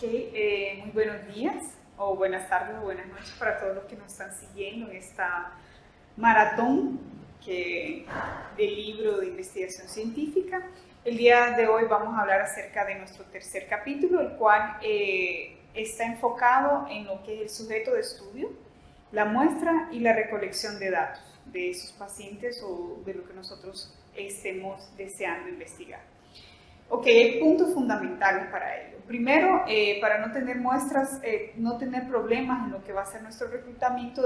Muy buenos días, o buenas tardes, o buenas noches para todos los que nos están siguiendo en esta maratón del libro de investigación científica. El día de hoy vamos a hablar acerca de nuestro tercer capítulo, el cual está enfocado en lo que es el sujeto de estudio, la muestra y la recolección de datos de esos pacientes o de lo que nosotros estemos deseando investigar. Ok, hay puntos fundamentales para ello. Primero, para no tener muestras, no tener problemas en lo que va a ser nuestro reclutamiento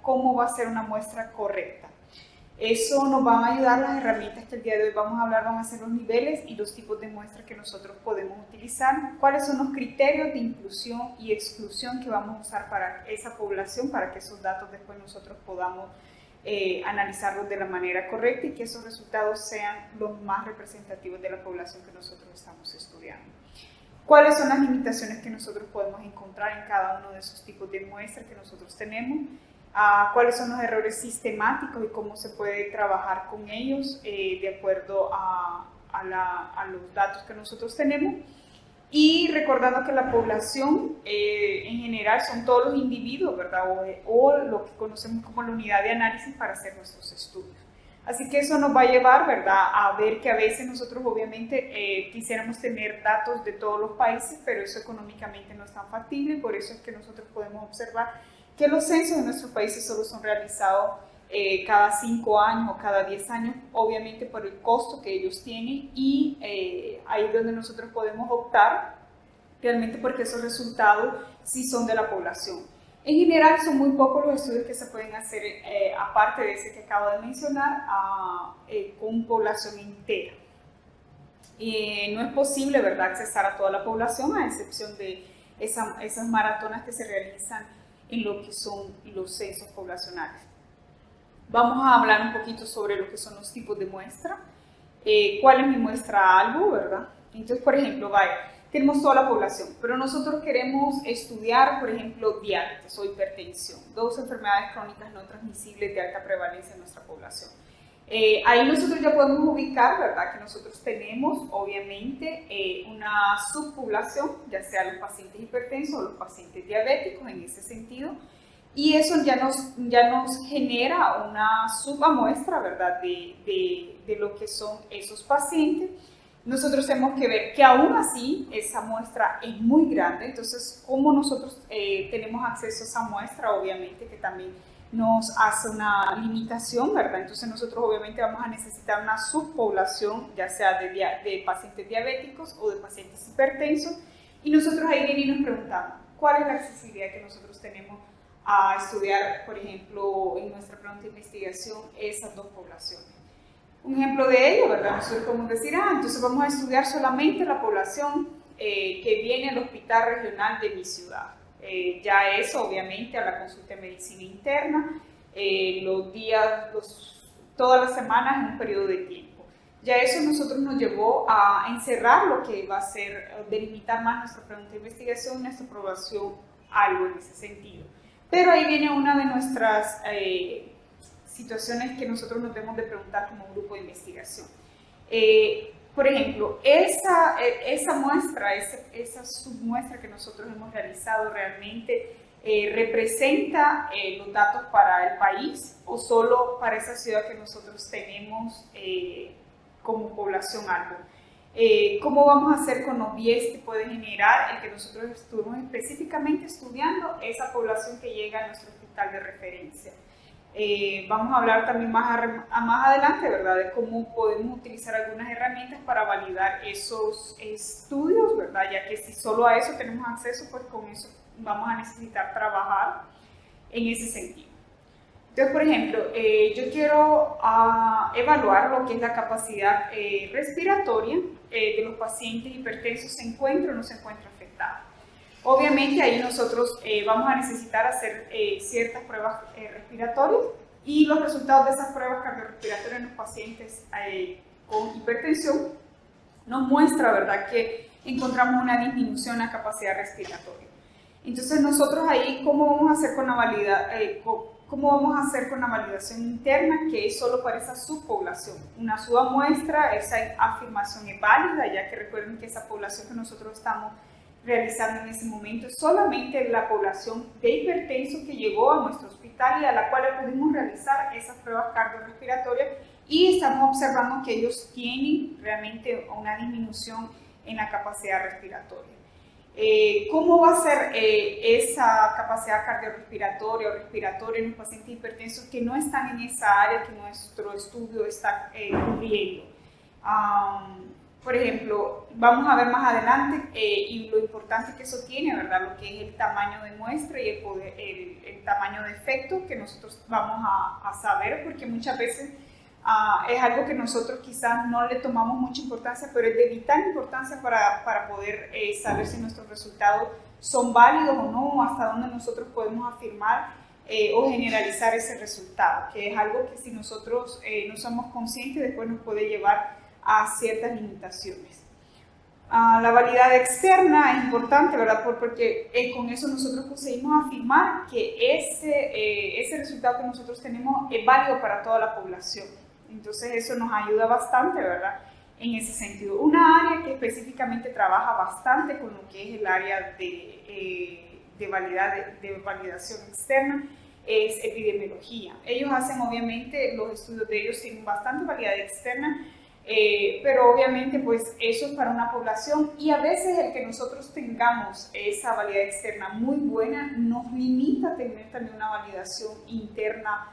cómo va a ser una muestra correcta. Eso nos van a ayudar las herramientas que el día de hoy vamos a hablar, van a ser los niveles y los tipos de muestras que nosotros podemos utilizar, cuáles son los criterios de inclusión y exclusión que vamos a usar para esa población, para que esos datos después nosotros podamos analizarlos de la manera correcta y que esos resultados sean los más representativos de la población que nosotros estamos estudiando. ¿Cuáles son las limitaciones que nosotros podemos encontrar en cada uno de esos tipos de muestras que nosotros tenemos? ¿Cuáles son los errores sistemáticos y cómo se puede trabajar con ellos de acuerdo a los datos que nosotros tenemos? Y recordando que la población en general son todos los individuos, ¿verdad? O lo que conocemos como la unidad de análisis para hacer nuestros estudios. Así que eso nos va a llevar, ¿verdad?, a ver que a veces nosotros obviamente quisiéramos tener datos de todos los países, pero eso económicamente no es tan factible, por eso es que nosotros podemos observar que los censos de nuestros países solo son realizados cada 5 años o cada 10 años, obviamente por el costo que ellos tienen, y ahí es donde nosotros podemos optar realmente porque esos resultados sí son de la población. En general son muy pocos los estudios que se pueden hacer, aparte de ese que acabo de mencionar, con población entera. No es posible, ¿verdad?, accesar a toda la población, a excepción de esas maratonas que se realizan en lo que son los censos poblacionales. Vamos a hablar un poquito sobre lo que son los tipos de muestra. ¿Cuál es mi muestra algo, verdad? Entonces, por ejemplo, tenemos toda la población, pero nosotros queremos estudiar, por ejemplo, diabetes o hipertensión, dos enfermedades crónicas no transmisibles de alta prevalencia en nuestra población. Ahí nosotros ya podemos ubicar, ¿verdad?, que nosotros tenemos, obviamente, una subpoblación, ya sea los pacientes hipertensos o los pacientes diabéticos en ese sentido, y eso ya nos genera una subamuestra, ¿verdad?, de lo que son esos pacientes. Nosotros tenemos que ver que aún así esa muestra es muy grande, entonces cómo nosotros tenemos acceso a esa muestra, obviamente que también nos hace una limitación, ¿verdad? Entonces nosotros obviamente vamos a necesitar una subpoblación, ya sea de pacientes diabéticos o de pacientes hipertensos, y nosotros ahí nos preguntamos, ¿cuál es la accesibilidad que nosotros tenemos a estudiar, por ejemplo, en nuestra pregunta de investigación, esas dos poblaciones? Un ejemplo de ello, ¿verdad? Nosotros podemos decir, entonces vamos a estudiar solamente la población que viene al hospital regional de mi ciudad. Ya eso, obviamente, a la consulta de medicina interna, todas las semanas en un periodo de tiempo. Ya eso nosotros nos llevó a encerrar lo que va a ser, delimitar más nuestra pregunta de investigación, nuestra aprobación, algo en ese sentido. Pero ahí viene una de nuestras situaciones que nosotros nos debemos de preguntar como grupo de investigación. Por ejemplo, esa muestra, esa submuestra que nosotros hemos realizado realmente representa los datos para el país o solo para esa ciudad que nosotros tenemos como población algo. ¿Cómo vamos a hacer con los bies que puede generar el que nosotros estuvimos específicamente estudiando esa población que llega a nuestro hospital de referencia? Vamos a hablar también más adelante, ¿verdad?, de cómo podemos utilizar algunas herramientas para validar esos estudios, ¿verdad?, ya que si solo a eso tenemos acceso, pues con eso vamos a necesitar trabajar en ese sentido. Entonces, por ejemplo, yo quiero evaluar lo que es la capacidad respiratoria de los pacientes hipertensos, ¿se encuentra o no se encuentra afectada? Obviamente ahí nosotros vamos a necesitar hacer ciertas pruebas respiratorias y los resultados de esas pruebas cardiorrespiratorias en los pacientes con hipertensión nos muestra, ¿verdad?, que encontramos una disminución en la capacidad respiratoria. Entonces nosotros ahí, ¿cómo vamos a hacer con la validación interna, que es solo para esa subpoblación? Una subamuestra, esa afirmación es válida, ya que recuerden que esa población que nosotros estamos realizando en ese momento solamente la población de hipertensos que llegó a nuestro hospital y a la cual pudimos realizar esas pruebas cardiorrespiratorias, y estamos observando que ellos tienen realmente una disminución en la capacidad respiratoria. ¿Cómo va a ser esa capacidad cardiorrespiratoria o respiratoria en los pacientes hipertensos que no están en esa área que nuestro estudio está cubriendo? Por ejemplo, vamos a ver más adelante y lo importante que eso tiene, ¿verdad? Lo que es el tamaño de muestra y el tamaño de efecto que nosotros vamos a saber, porque muchas veces es algo que nosotros quizás no le tomamos mucha importancia, pero es de vital importancia para poder saber si nuestros resultados son válidos o no, hasta dónde nosotros podemos afirmar o generalizar ese resultado, que es algo que si nosotros no somos conscientes después nos puede llevar a ciertas limitaciones. La validad externa es importante, ¿verdad? Porque con eso nosotros conseguimos afirmar que ese resultado que nosotros tenemos es válido para toda la población. Entonces eso nos ayuda bastante, ¿verdad? En ese sentido. Una área que específicamente trabaja bastante con lo que es el área de validación externa es epidemiología. Ellos hacen, obviamente, los estudios de ellos tienen bastante validad externa, pero obviamente pues eso es para una población, y a veces el que nosotros tengamos esa validad externa muy buena nos limita a tener también una validación interna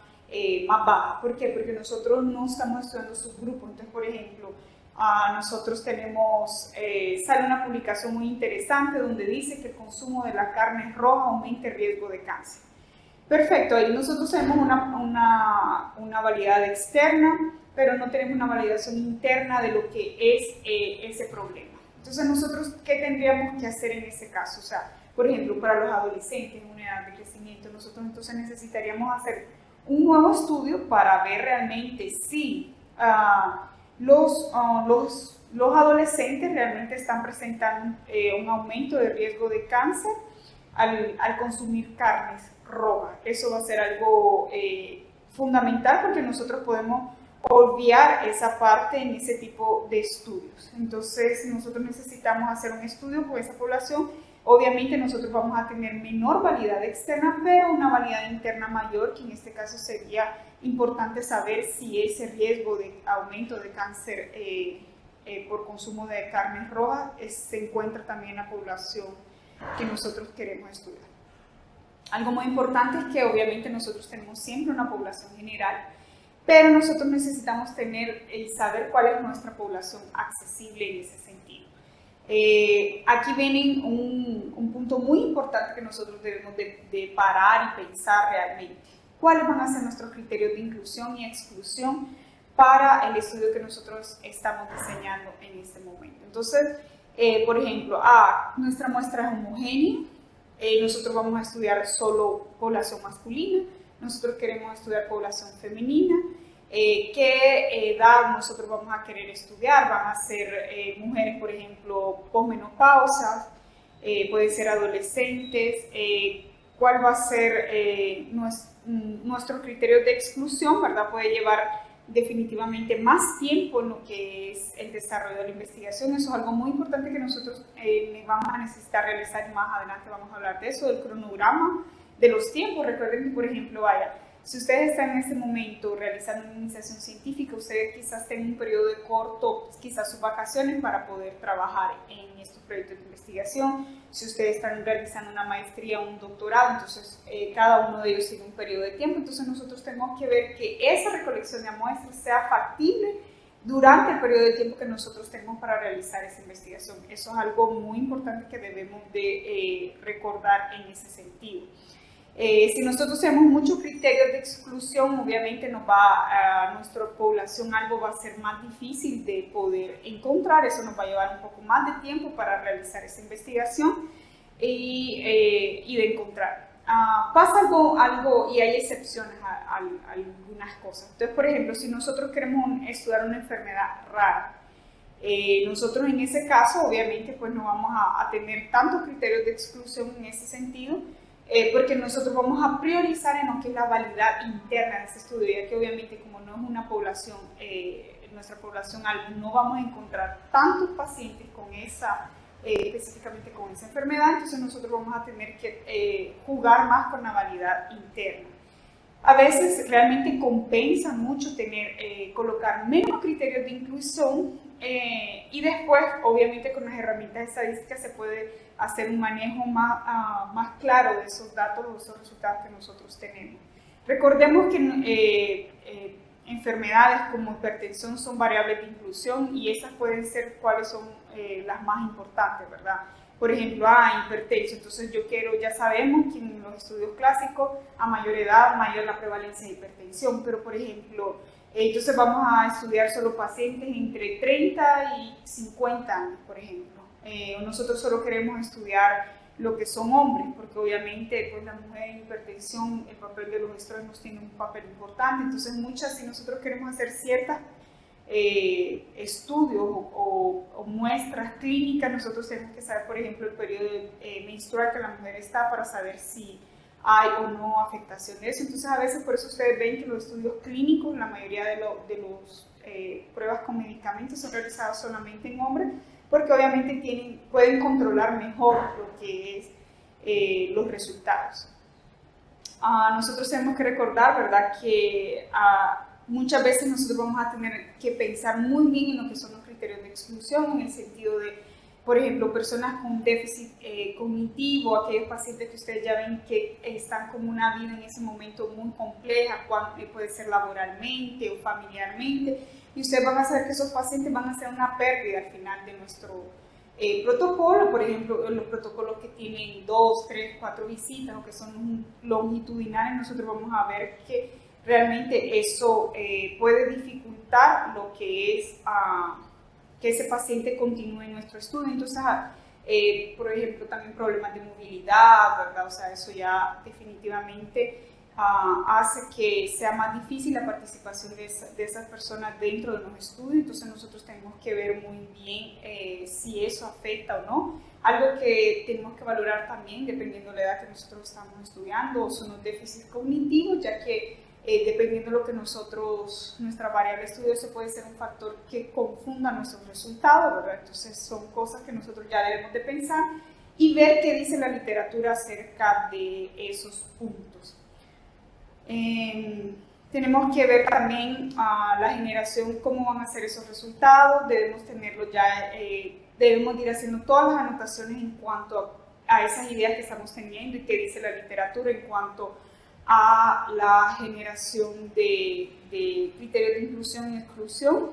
más baja. ¿Por qué? Porque nosotros no estamos estudiando subgrupos. Entonces, por ejemplo, nosotros tenemos, sale una publicación muy interesante donde dice que el consumo de la carne roja aumenta el riesgo de cáncer. Perfecto, ahí nosotros tenemos una validad externa, pero no tenemos una validación interna de lo que es ese problema. Entonces, nosotros, ¿qué tendríamos que hacer en ese caso? O sea, por ejemplo, para los adolescentes en una edad de crecimiento, nosotros entonces necesitaríamos hacer un nuevo estudio para ver realmente si los adolescentes realmente están presentando un aumento de riesgo de cáncer al consumir carnes rojas. Eso va a ser algo fundamental, porque nosotros podemos obviar esa parte en ese tipo de estudios. Entonces nosotros necesitamos hacer un estudio con esa población. Obviamente nosotros vamos a tener menor validad externa, pero una validad interna mayor, que en este caso sería importante saber si ese riesgo de aumento de cáncer por consumo de carnes rojas se encuentra también en la población que nosotros queremos estudiar. Algo muy importante es que obviamente nosotros tenemos siempre una población general, pero nosotros necesitamos tener y saber cuál es nuestra población accesible en ese sentido. Aquí viene un punto muy importante que nosotros debemos de parar y pensar realmente. ¿Cuáles van a ser nuestros criterios de inclusión y exclusión para el estudio que nosotros estamos diseñando en este momento? Entonces, por ejemplo, nuestra muestra es homogénea, nosotros vamos a estudiar solo población masculina, nosotros queremos estudiar población femenina, qué edad nosotros vamos a querer estudiar. Van a ser mujeres, por ejemplo, posmenopausas, pueden ser adolescentes, cuál va a ser nuestro criterio de exclusión, ¿verdad? Puede llevar definitivamente más tiempo en lo que es el desarrollo de la investigación. Eso es algo muy importante que nosotros vamos a necesitar realizar, y más adelante vamos a hablar de eso, del cronograma de los tiempos. Recuerden que, por ejemplo, si ustedes están en este momento realizando una iniciación científica, ustedes quizás tengan un periodo de corto, quizás sus vacaciones, para poder trabajar en estos proyectos de investigación. Si ustedes están realizando una maestría o un doctorado, entonces cada uno de ellos tiene un periodo de tiempo. Entonces nosotros tenemos que ver que esa recolección de muestras sea factible durante el periodo de tiempo que nosotros tenemos para realizar esa investigación. Eso es algo muy importante que debemos de recordar en ese sentido. Si nosotros tenemos muchos criterios de exclusión, obviamente nuestra población algo va a ser más difícil de poder encontrar. Eso nos va a llevar un poco más de tiempo para realizar esa investigación y de encontrar. Pasa algo y hay excepciones a algunas cosas. Entonces, por ejemplo, si nosotros queremos estudiar una enfermedad rara, nosotros en ese caso obviamente pues no vamos a tener tantos criterios de exclusión en ese sentido, porque nosotros vamos a priorizar en lo que es la validad interna de ese estudio, ya que obviamente como no es una población, nuestra población algo, no vamos a encontrar tantos pacientes con esa específicamente con esa enfermedad, entonces nosotros vamos a tener que jugar más con la validad interna. A veces realmente compensa mucho colocar menos criterios de inclusión y después, obviamente, con las herramientas estadísticas se puede hacer un manejo más claro de esos datos, de esos resultados que nosotros tenemos. Recordemos que enfermedades como hipertensión son variables de inclusión y esas pueden ser cuáles son las más importantes, ¿verdad? Por ejemplo, hipertenso, entonces ya sabemos que en los estudios clásicos a mayor edad, mayor la prevalencia de hipertensión, pero por ejemplo, entonces vamos a estudiar solo pacientes entre 30 y 50 años, por ejemplo. Nosotros solo queremos estudiar lo que son hombres, porque obviamente pues, la mujer en hipertensión, el papel de los estrógenos tiene un papel importante, entonces si nosotros queremos hacer ciertas estudios o muestras clínicas, nosotros tenemos que saber, por ejemplo, el periodo menstrual que la mujer está para saber si hay o no afectación de eso. Entonces, a veces por eso ustedes ven que los estudios clínicos, la mayoría de las pruebas con medicamentos son realizadas solamente en hombres, porque obviamente pueden controlar mejor lo que es los resultados. Nosotros tenemos que recordar, ¿verdad?, que muchas veces nosotros vamos a tener que pensar muy bien en lo que son los criterios de exclusión, en el sentido de, por ejemplo, personas con déficit cognitivo, aquellos pacientes que ustedes ya ven que están con una vida en ese momento muy compleja, puede ser laboralmente o familiarmente, y ustedes van a saber que esos pacientes van a ser una pérdida al final de nuestro protocolo. Por ejemplo, los protocolos que tienen 2, 3, 4 visitas o que son longitudinales, nosotros vamos a ver que realmente eso puede dificultar lo que es que ese paciente continúe en nuestro estudio. Entonces, por ejemplo, también problemas de movilidad, ¿verdad? O sea, eso ya definitivamente hace que sea más difícil la participación de esas personas dentro de los estudios. Entonces, nosotros tenemos que ver muy bien si eso afecta o no. Algo que tenemos que valorar también, dependiendo de la edad que nosotros estamos estudiando, son los déficits cognitivos, ya que dependiendo de lo que nuestra variable de estudio, se puede ser un factor que confunda nuestros resultados, ¿verdad? Entonces son cosas que nosotros ya debemos de pensar y ver qué dice la literatura acerca de esos puntos. Tenemos que ver también la generación, cómo van a ser esos resultados, debemos tenerlo ya, debemos ir haciendo todas las anotaciones en cuanto a esas ideas que estamos teniendo y qué dice la literatura en cuanto a la generación de criterios de inclusión y exclusión.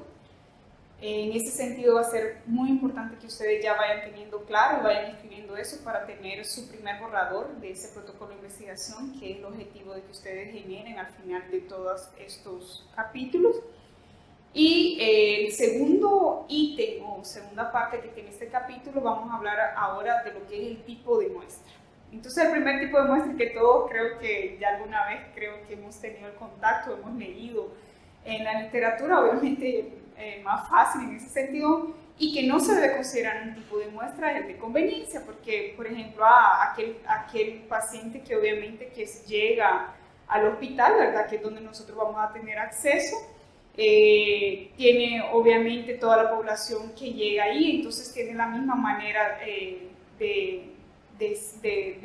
En ese sentido va a ser muy importante que ustedes ya vayan teniendo claro y vayan escribiendo eso para tener su primer borrador de ese protocolo de investigación, que es el objetivo de que ustedes generen al final de todos estos capítulos. Y el segundo ítem o segunda parte que tiene este capítulo, vamos a hablar ahora de lo que es el tipo de muestra. Entonces, el primer tipo de muestra que todos creo que ya alguna vez hemos tenido el contacto, hemos leído en la literatura, obviamente más fácil en ese sentido, y que no se debe considerar un tipo de muestra, es el de conveniencia, porque, por ejemplo, aquel paciente que obviamente que llega al hospital, ¿verdad?, que es donde nosotros vamos a tener acceso, tiene obviamente toda la población que llega ahí, entonces tiene la misma manera de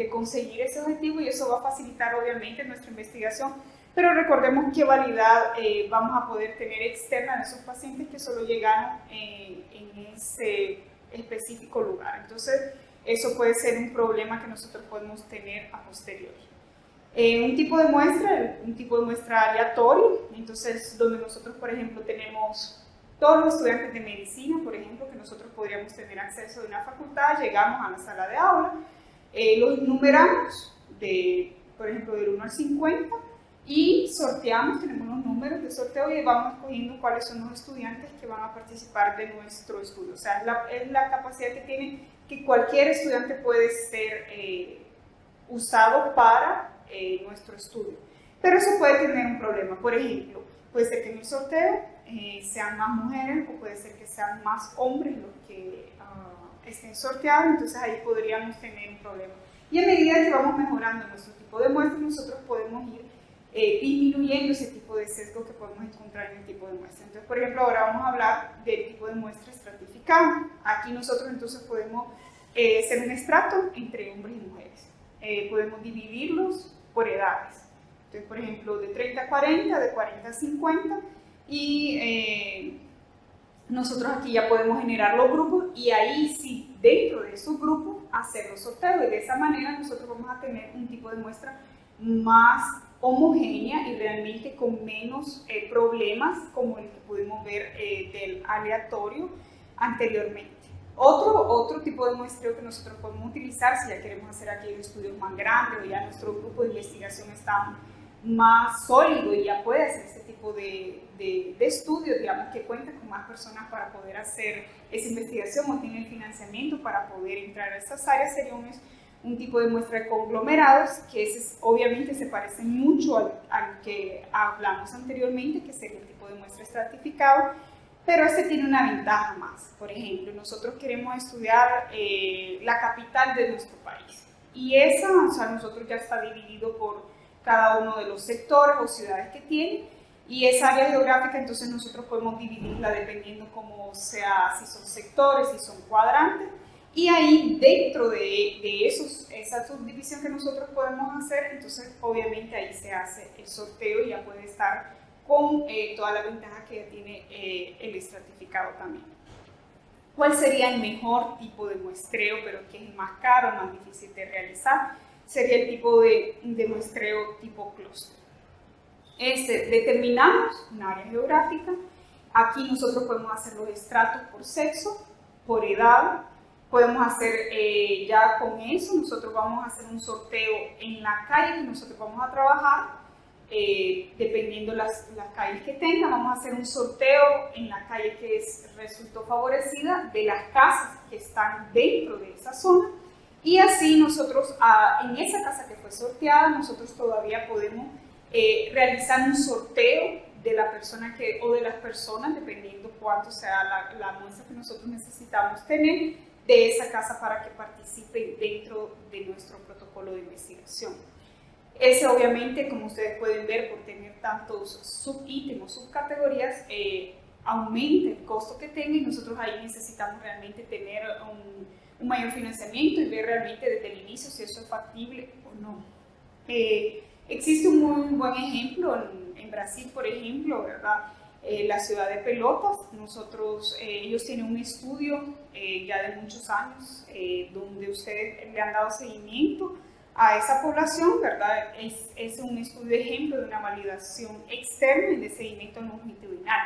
conseguir ese objetivo, y eso va a facilitar obviamente nuestra investigación, pero recordemos qué validad vamos a poder tener externa de esos pacientes que solo llegaron en ese específico lugar. Entonces eso puede ser un problema que nosotros podemos tener a posteriori. Un tipo de muestra aleatorio, entonces donde nosotros, por ejemplo, tenemos todos los estudiantes de medicina, por ejemplo, que nosotros podríamos tener acceso de una facultad, llegamos a la sala de aula, los numeramos, por ejemplo, del 1 al 50, y sorteamos, tenemos los números de sorteo y vamos escogiendo cuáles son los estudiantes que van a participar de nuestro estudio. O sea, es la capacidad que tiene, que cualquier estudiante puede ser usado para nuestro estudio. Pero eso puede tener un problema. Por ejemplo, puede ser que en el sorteo sean más mujeres o puede ser que sean más hombres los que estén sorteados, entonces ahí podríamos tener un problema. Y a medida que vamos mejorando nuestro tipo de muestra, nosotros podemos ir disminuyendo ese tipo de sesgo que podemos encontrar en el tipo de muestra. Entonces, por ejemplo, ahora vamos a hablar del tipo de muestra estratificada. Aquí nosotros entonces podemos ser un estrato entre hombres y mujeres. Podemos dividirlos por edades. Entonces, por ejemplo, de 30 a 40, de 40 a 50, y nosotros aquí ya podemos generar los grupos y ahí sí, dentro de esos grupos, hacer los sorteos. Y de esa manera nosotros vamos a tener un tipo de muestra más homogénea y realmente con menos problemas como el que pudimos ver del aleatorio anteriormente. Otro tipo de muestreo que nosotros podemos utilizar si ya queremos hacer aquí estudios más grandes o ya nuestro grupo de investigación está más sólido y ya puede hacer ese tipo de estudios, digamos, que cuenta con más personas para poder hacer esa investigación o tiene el financiamiento para poder entrar a estas áreas, sería un tipo de muestra de conglomerados, que obviamente se parece mucho al que hablamos anteriormente, que sería el tipo de muestra estratificado, pero este tiene una ventaja más. Por ejemplo, nosotros queremos estudiar la capital de nuestro país y o sea, nosotros ya está dividido por cada uno de los sectores o ciudades que tiene, y esa área geográfica entonces nosotros podemos dividirla dependiendo cómo sea, si son sectores, si son cuadrantes, y ahí dentro de esa subdivisión que nosotros podemos hacer, entonces obviamente ahí se hace el sorteo y ya puede estar con toda la ventaja que tiene el estratificado también. ¿Cuál sería el mejor tipo de muestreo, pero que es el más caro, más difícil de realizar? Sería el tipo de muestreo tipo clúster. Determinamos un área geográfica. Aquí nosotros podemos hacer los estratos por sexo, por edad. Podemos hacer, ya con eso, nosotros vamos a hacer un sorteo en la calle que nosotros vamos a trabajar. Dependiendo las calles que tenga, vamos a hacer un sorteo en la calle que resultó favorecida de las casas que están dentro de esa zona, y así nosotros en esa casa que fue sorteada nosotros todavía podemos realizar un sorteo de la persona o de las personas, dependiendo cuánto sea la muestra que nosotros necesitamos tener de esa casa para que participen dentro de nuestro protocolo de investigación. Ese obviamente, como ustedes pueden ver, por tener tantos subítems, subcategorías, aumenta el costo que tenga, y nosotros ahí necesitamos realmente tener un mayor financiamiento y ver realmente desde el inicio si eso es factible o no. Existe un muy buen ejemplo en Brasil, por ejemplo, ¿verdad? La ciudad de Pelotas. Ellos tienen un estudio ya de muchos años donde ustedes le han dado seguimiento a esa población, ¿verdad? Es un estudio ejemplo de una validación externa y de seguimiento longitudinal.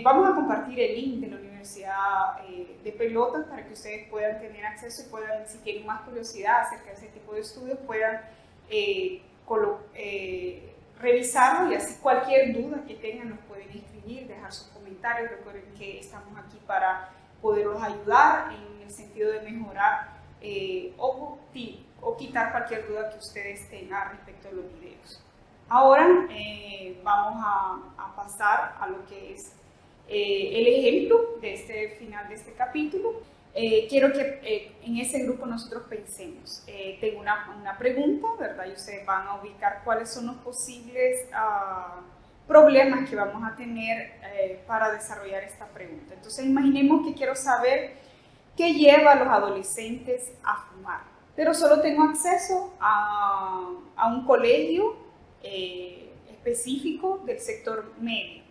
Vamos a compartir el link de la Universidad de Pelotas para que ustedes puedan tener acceso y puedan, si tienen más curiosidad acerca de ese tipo de estudios, puedan revisarlo, y así cualquier duda que tengan nos pueden escribir, dejar sus comentarios. Recuerden que estamos aquí para poderlos ayudar en el sentido de mejorar o quitar cualquier duda que ustedes tengan respecto a los videos. Ahora vamos a pasar a lo que es el ejemplo de este final de este capítulo. Quiero que en ese grupo nosotros pensemos. Tengo una pregunta, ¿verdad? Y ustedes van a ubicar cuáles son los posibles problemas que vamos a tener para desarrollar esta pregunta. Entonces imaginemos que quiero saber qué lleva a los adolescentes a fumar, pero solo tengo acceso a un colegio específico del sector medio.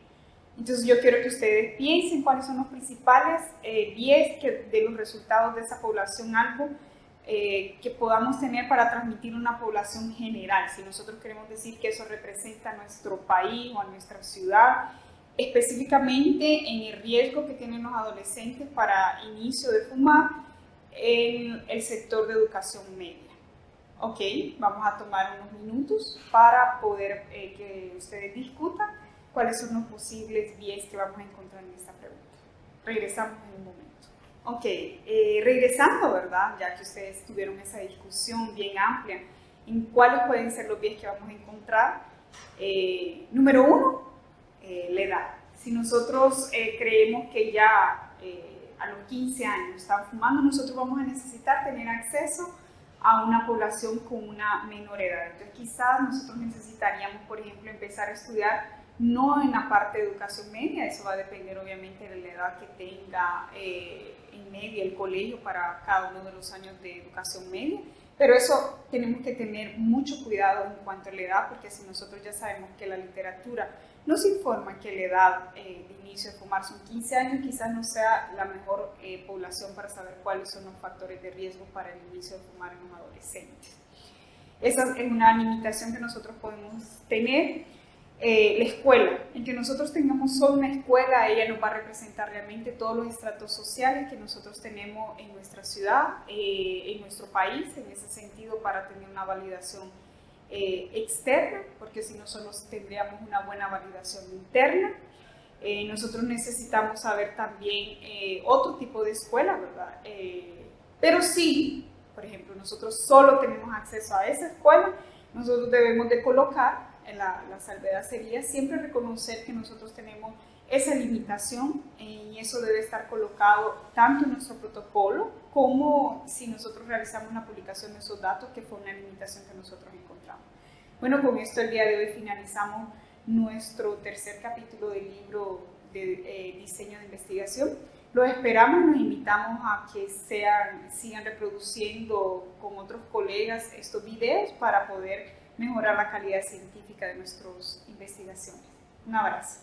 Entonces yo quiero que ustedes piensen cuáles son los principales 10 de los resultados de esa población, algo que podamos tener para transmitir a una población general. Si nosotros queremos decir que eso representa a nuestro país o a nuestra ciudad, específicamente en el riesgo que tienen los adolescentes para inicio de fumar en el sector de educación media. Ok, vamos a tomar unos minutos para poder que ustedes discutan cuáles son los posibles 10 que vamos a encontrar en esta pregunta. Regresamos en un momento. Ok, regresando, ¿verdad? Ya que ustedes tuvieron esa discusión bien amplia en cuáles pueden ser los 10 que vamos a encontrar. Número 1, la edad. Si nosotros creemos que ya a los 15 años están fumando, nosotros vamos a necesitar tener acceso a una población con una menor edad. Entonces quizás nosotros necesitaríamos, por ejemplo, empezar a estudiar no en la parte de educación media, eso va a depender obviamente de la edad que tenga en media el colegio para cada uno de los años de educación media, pero eso tenemos que tener mucho cuidado en cuanto a la edad, porque si nosotros ya sabemos que la literatura nos informa que la edad de inicio de fumar son 15 años, quizás no sea la mejor población para saber cuáles son los factores de riesgo para el inicio de fumar en los adolescentes. Esa es una limitación que nosotros podemos tener. La escuela, en que nosotros tengamos solo una escuela, ella nos va a representar realmente todos los estratos sociales que nosotros tenemos en nuestra ciudad, en nuestro país, en ese sentido, para tener una validación externa, porque si no solo tendríamos una buena validación interna. Nosotros necesitamos saber también otro tipo de escuela, ¿verdad? Pero sí, por ejemplo, nosotros solo tenemos acceso a esa escuela, nosotros debemos de colocar, la salvedad sería siempre reconocer que nosotros tenemos esa limitación y eso debe estar colocado tanto en nuestro protocolo como si nosotros realizamos una publicación de esos datos, que fue una limitación que nosotros encontramos. Bueno, con esto el día de hoy finalizamos nuestro tercer capítulo del libro de diseño de investigación. Los esperamos, nos invitamos a que sigan reproduciendo con otros colegas estos videos para poder mejorar la calidad científica de nuestras investigaciones. Un abrazo.